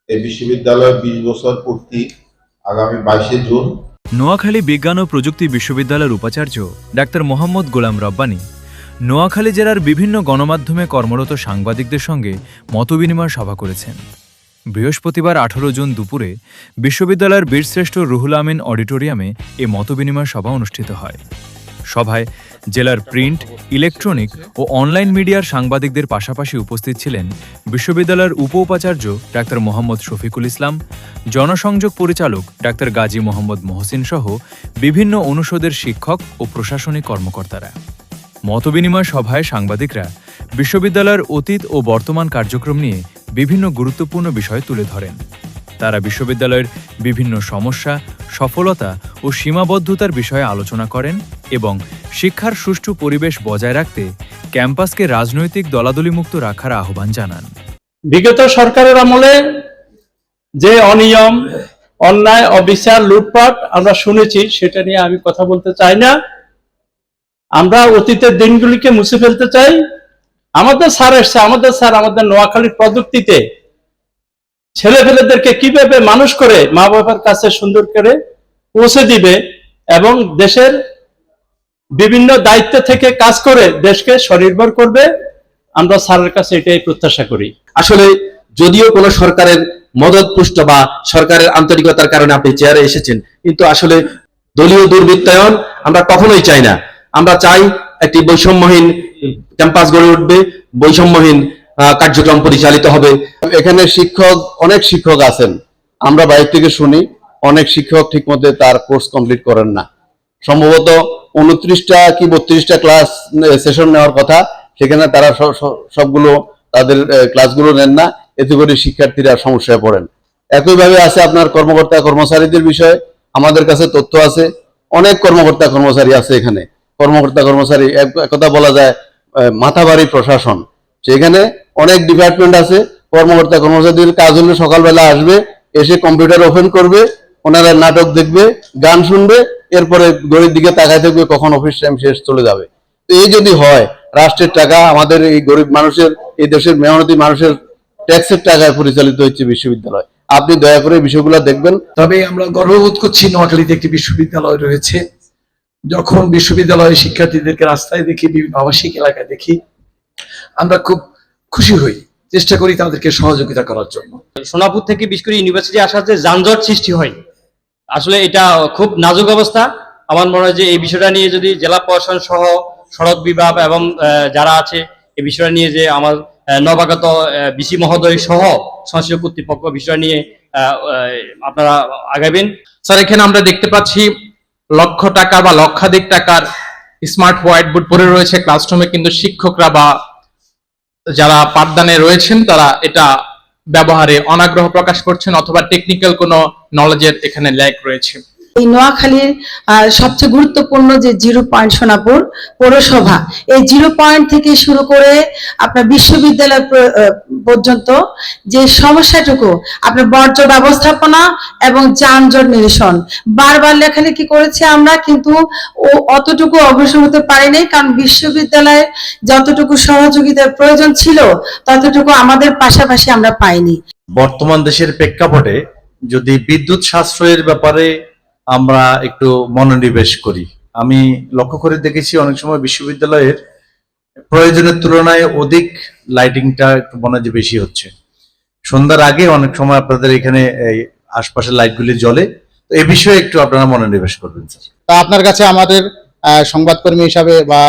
এই বিশ্ববিদ্যালয়ের ২০ বছর পূর্তি আগামী ২২শে জুন। নোয়াখালী বিজ্ঞান ও প্রযুক্তি বিশ্ববিদ্যালয়ের উপাচার্য ডাক্তার মোহাম্মদ গোলাম রব্বানী নোয়াখালী জেলার বিভিন্ন গণমাধ্যমে কর্মরত সাংবাদিকদের সঙ্গে মতবিনিময় সভা করেছেন। বৃহস্পতিবার ১৮ জুন দুপুরে বিশ্ববিদ্যালয়ের বীরশ্রেষ্ঠ রুহুল আমিন অডিটোরিয়ামে এ মতবিনিময় সভা অনুষ্ঠিত হয়। সভায় জেলার প্রিন্ট, ইলেকট্রনিক ও অনলাইন মিডিয়ার সাংবাদিকদের পাশাপাশি উপস্থিত ছিলেন বিশ্ববিদ্যালয়ের উপ উপাচার্য ডাক্তার মোহাম্মদ শফিকুল ইসলাম, জনসংযোগ পরিচালক ডাক্তার গাজী মোহাম্মদ মহসিন সহ বিভিন্ন অনুষদের শিক্ষক ও প্রশাসনিক কর্মকর্তারা। মতবিনিময় সভায় সাংবাদিকরা বিশ্ববিদ্যালয়ের অতীত ও বর্তমান কার্যক্রম নিয়ে বিভিন্ন গুরুত্বপূর্ণ বিষয় তুলে ধরেন। তারা বিশ্ববিদ্যালয়ের বিভিন্ন সমস্যা, সফলতা ও সীমাবদ্ধতার বিষয়ে আলোচনা করেন এবং শিক্ষার সুষ্ঠু পরিবেশ বজায় রাখতে ক্যাম্পাসকে রাজনৈতিক দলাদলিমুক্ত রাখার আহ্বান জানান। বিগত সরকারের আমলে যে অনিয়ম, অন্যায়, অবিচার, লুটপাট আমরা শুনেছি, সেটা নিয়ে আমি কথা বলতে চাই না। আমরা অতীতের দিনগুলিকে মুছে ফেলতে চাই। আমাদের স্যার এসছে, আমাদের নোয়াখালীর প্রযুক্তিতে ছেলেপেলেদেরকে কিভাবে মানুষ করে মা বাবার কাছে সুন্দর করে পৌঁছে দিবে এবং দেশের বিভিন্ন দায়িত্ব থেকে কাজ করে দেশকে স্বনির্ভর করবে, আমরা স্যারের কাছে এটাই প্রত্যাশা করি। আসলে যদিও কোনো সরকারের মদতপুষ্ট বা সরকারের আন্তরিকতার কারণে আপনি চেয়ারে এসেছেন, কিন্তু আসলে দলীয় দুর্বৃত্তায়ন আমরা কখনোই চাই না। আমরা চাই একটি বৈষম্যহীন ক্যাম্পাস গড়ে উঠবে, বৈষম্যহীন কার্যক্রম পরিচালিত হবে। এখানে অনেক শিক্ষক আছেন, আমরা বাইরে থেকে শুনি অনেক শিক্ষক ঠিক মতো তার কোর্স কমপ্লিট করেন না। সম্ভবত 29টা কি 32টা ক্লাস সেশন নেওয়ার কথা, সেখানে তারা সবগুলো তাদের ক্লাসগুলো নেন না, এতে করে শিক্ষার্থীরা সমস্যায় পড়েন। একইভাবে আছে আপনার কর্মকর্তা কর্মচারীদের বিষয়ে আমাদের কাছে তথ্য আছে, অনেক কর্মকর্তা কর্মচারী আছে এখানে। কর্মকর্তা কর্মচারী এক কথা বলা যায় মাথাভারী প্রশাসন, সেখানে অনেক ডিপার্টমেন্ট আছে। কর্মকর্তা কর্মচারীদের কাজ হলে সকালবেলা আসবে, এসে কম্পিউটার ওপেন করবে, ওনারা নাটক দেখবে, গান শুনবে, এরপরে ঘড়ির দিকে তাকায় থাকবে কখন অফিস টাইম শেষ চলে যাবে। তো এই যদি হয়, রাষ্ট্রের টাকা, আমাদের এই গরিব মানুষের, এই দেশের মেহনতি মানুষের ট্যাক্সের টাকায় পরিচালিত হচ্ছে বিশ্ববিদ্যালয়। আপনি দয়া করে বিষয়গুলো দেখবেন। তবে আমরা গর্ববোধ করছি নোয়াখালীতে একটি বিশ্ববিদ্যালয় রয়েছে। যখন বিশ্ববিদ্যালয়ের শিক্ষার্থীদেরকে রাস্তায় দেখি, বিভিন্ন আবাসিক এলাকায় দেখি, আমরা খুব খুশি হই, চেষ্টা করি তাদেরকে সহযোগিতা করার জন্য। সোনাপুর থেকে বিশেষ করে ইউনিভার্সিটি আসার যে যানজট সৃষ্টি হয়, আসলে এটা খুব নাজুক অবস্থা। আমার মনে হয় যে এই বিষয়টা নিয়ে যদি জেলা প্রশাসন সহ সড়ক বিভাগ এবং যারা আছে এই বিষয়টা নিয়ে, যে আমার নবাগত বিসি মহোদয় সহ সংশ্লিষ্ট কর্তৃপক্ষ বিষয় নিয়ে আপনারা আগাবেন। স্যার, এখানে আমরা দেখতে পাচ্ছি লক্ষ টাকা বা লক্ষাধিক টাকার স্মার্ট হোয়াইট বোর্ড পড়ে রয়েছে ক্লাসরুমে, কিন্তু শিক্ষকরা বা যারা পাঠদানে রয়েছেন তারা এটা ব্যবহারে অনাগ্রহ প্রকাশ করছেন, অথবা টেকনিক্যাল কোনো নলেজের এখানে ল্যাক রয়েছে। এই নোয়াখালীর সবচেয়ে গুরুত্বপূর্ণ যে 0 পয়েন্ট সোনাপুর পৌরসভা, এই 0 পয়েন্ট থেকে শুরু করে আপনার বিশ্ববিদ্যালয় পর্যন্ত যে সমস্যাটুকু আপনার বর্জ্য ব্যবস্থাপনা এবং যানজট নিরসন, বারবার লেখালেখি করেছে আমরা, কিন্তু অতটুকু অগ্রসর হতে পারিনি, কারণ বিশ্ববিদ্যালয়ের যতটুকু সহযোগিতার প্রয়োজন ছিল ততটুকু আমাদের পাশাপাশি আমরা পাইনি। বর্তমান দেশের প্রেক্ষাপটে যদি বিদ্যুৎ সাশ্রয়ের ব্যাপারে আমরা একটু মনোনিবেশ করি, আমি লক্ষ্য করে দেখেছি অনেক সময় বিশ্ববিদ্যালয়ের প্রয়োজনের তুলনায় অধিক লাইটিংটা একটু মনে হয় বেশি হচ্ছে। সন্ধ্যার আগে অনেক সময় আপনাদের এখানে এই আশপাশের লাইটগুলি জ্বলে, তো এই বিষয়ে একটু আপনারা মনোনিবেশ করবেন স্যার। তা আপনার কাছে আমাদের সংবাদকর্মী হিসাবে বা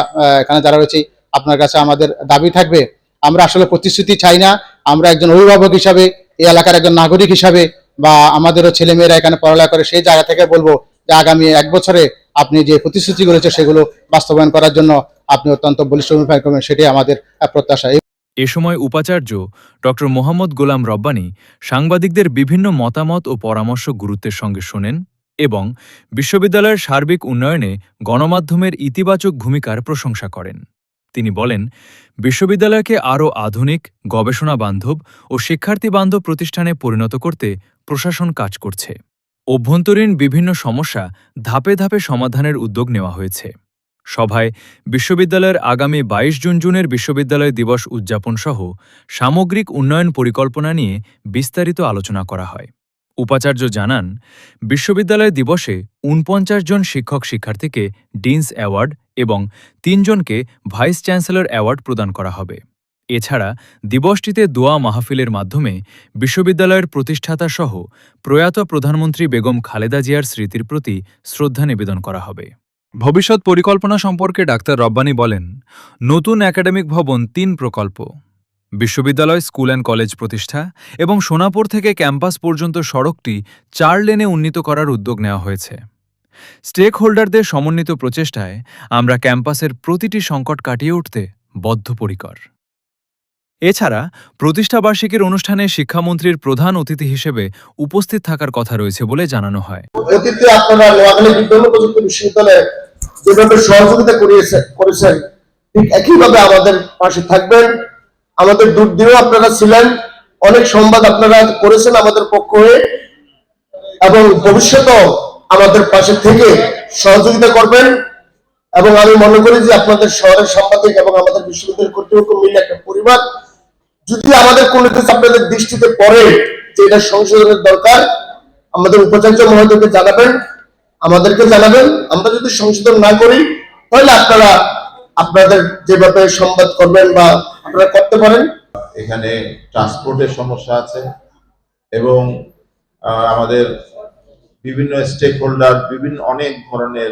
এখানে যারা রয়েছে, আপনার কাছে আমাদের দাবি থাকবে, আমরা আসলে প্রতিশ্রুতি চাই না। আমরা একজন অভিভাবক হিসাবে, এই এলাকার একজন নাগরিক হিসাবে, বা আমাদেরও ছেলেমেয়েরা এখানে পড়ালেখা করে, সেই জায়গা থেকে বলবো যে আগামী 1 বছরে আপনি যে প্রতিশ্রুতি করেছে সেগুলো বাস্তবায়ন করার জন্য আপনি অত্যন্ত বলিষ্ঠ ভূমিকা করবেন, সেটাই আমাদের প্রত্যাশা। এ সময় উপাচার্য ডক্টর মোহাম্মদ গোলাম রব্বানী সাংবাদিকদের বিভিন্ন মতামত ও পরামর্শ গুরুত্বের সঙ্গে শোনেন এবং বিশ্ববিদ্যালয়ের সার্বিক উন্নয়নে গণমাধ্যমের ইতিবাচক ভূমিকার প্রশংসা করেন। তিনি বলেন, বিশ্ববিদ্যালয়কে আরও আধুনিক, গবেষণা বান্ধব ও শিক্ষার্থী বান্ধব প্রতিষ্ঠানে পরিণত করতে প্রশাসন কাজ করছে। অভ্যন্তরীণ বিভিন্ন সমস্যা ধাপে ধাপে সমাধানের উদ্যোগ নেওয়া হয়েছে। সভায় বিশ্ববিদ্যালয়ের আগামী 22 জুনের বিশ্ববিদ্যালয় দিবস উদযাপন সহ সামগ্রিক উন্নয়ন পরিকল্পনা নিয়ে বিস্তারিত আলোচনা করা হয়। উপাচার্য জানান, বিশ্ববিদ্যালয় দিবসে ৪৯ জন শিক্ষক শিক্ষার্থীকে ডিনস অ্যাওয়ার্ড এবং ৩ জনকে ভাইস চ্যান্সেলর অ্যাওয়ার্ড প্রদান করা হবে। এছাড়া দিবসটিতে দোয়া মাহফিলের মাধ্যমে বিশ্ববিদ্যালয়ের প্রতিষ্ঠাতা সহ প্রয়াত প্রধানমন্ত্রী বেগম খালেদা জিয়ার স্মৃতির প্রতি শ্রদ্ধা নিবেদন করা হবে। ভবিষ্যৎ পরিকল্পনা সম্পর্কে ডাক্তার রব্বানী বলেন, নতুন একাডেমিক ভবন ৩ প্রকল্প, বিশ্ববিদ্যালয় স্কুল অ্যান্ড কলেজ প্রতিষ্ঠা এবং সোনাপুর থেকে ক্যাম্পাস পর্যন্ত সড়কটি ৪ লেনে উন্নীত করার উদ্যোগ নেওয়া হয়েছে। স্টেক হোল্ডারদের সমন্বিত প্রচেষ্টায় আমরা ক্যাম্পাসের প্রতিটি সংকট কাটিয়ে উঠতে বদ্ধপরিকর। এছাড়া প্রতিষ্ঠাবার্ষিকীর অনুষ্ঠানে শিক্ষামন্ত্রীর প্রধান অতিথি হিসেবে উপস্থিত থাকার কথা রয়েছে বলে জানানো হয়। অতীতে আপনারা নোয়াখালী বিজ্ঞান ও প্রযুক্তি বিশ্ববিদ্যালয়ে যেভাবে সহযোগিতা করেছেন ঠিক একইভাবে আমাদের পাশে থাকবেন। আমাদের দূর দিনেও আপনারা ছিলেন, অনেক সংবাদ আপনারা করেছেন আমাদের পক্ষ হয়ে, এবং ভবিষ্যতেও আমাদের পাশে থেকে সহযোগিতা করবেন। এবং আমি মনে করি যে আপনাদের শহরের সাংবাদিক এবং আমাদের বিশ্ববিদ্যালয় কর্তৃপক্ষ মিলে একটা পরিবার, যদি আমাদের কোনো কিছু আপনাদের দৃষ্টিতে পড়ে যে এটা সংশোধনের দরকার, আমাদের উপাচার্য মহোদয়কে জানাবেন, আমাদেরকে জানাবেন। আমরা যদি সংশোধন না করি তাহলে আপনারা আপনাদের যেভাবে সংবাদ করবেন বা আপনারা করতে পারেন। এখানে ট্রান্সপোর্টের সমস্যা আছে এবং আমাদের বিভিন্ন স্টেক হোল্ডার বিভিন্ন অনেক ধরনের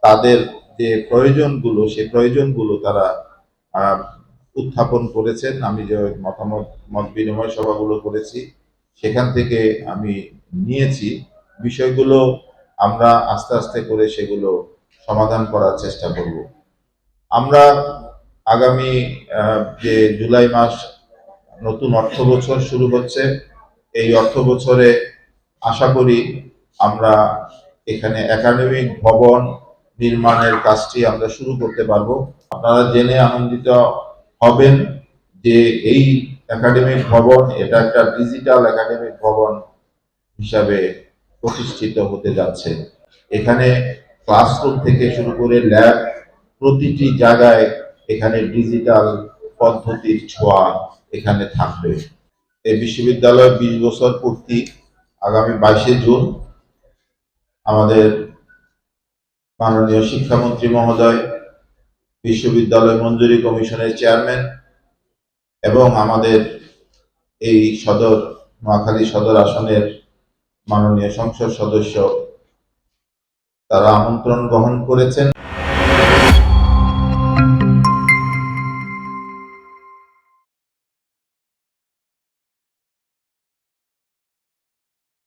তাদের যে প্রয়োজনগুলো সেই প্রয়োজনগুলো তারা উত্থাপন করেছেন। আমি যে মত বিনিময় সভাগুলো করেছি সেখান থেকে আমি নিয়েছি বিষয়গুলো, আমরা আস্তে আস্তে করে সেগুলো সমাধান করার চেষ্টা করব। আমরা আগামী যে জুলাই মাস নতুন অর্থ বছর শুরু হচ্ছে, এই অর্থ বছরে আশা করি আমরা এখানে একাডেমিক ভবন নির্মাণের কাজটি আমরা শুরু করতে পারবো। আপনারা জেনে আনন্দিত হবেন যে এই একাডেমিক ভবন এটা একটা ডিজিটাল একাডেমিক ভবন হিসাবে প্রতিষ্ঠিত হতে যাচ্ছে। এখানে ক্লাসরুম থেকে শুরু করে ল্যাব প্রতিটি জায়গায় এখানে ডিজিটাল পদ্ধতির ছোঁয়া এখানে থাকবে। এই বিশ্ববিদ্যালয় 20 বছর পূর্তি আগামী 22 জুন আমাদের মাননীয় শিক্ষামন্ত্রী মহোদয়, বিশ্ববিদ্যালয় মঞ্জুরি কমিশনের চেয়ারম্যান এবং আমাদের এই নোয়াখালী সদর আসনের মাননীয় সংসদ সদস্য তারা আমন্ত্রণ গ্রহণ করেছেন।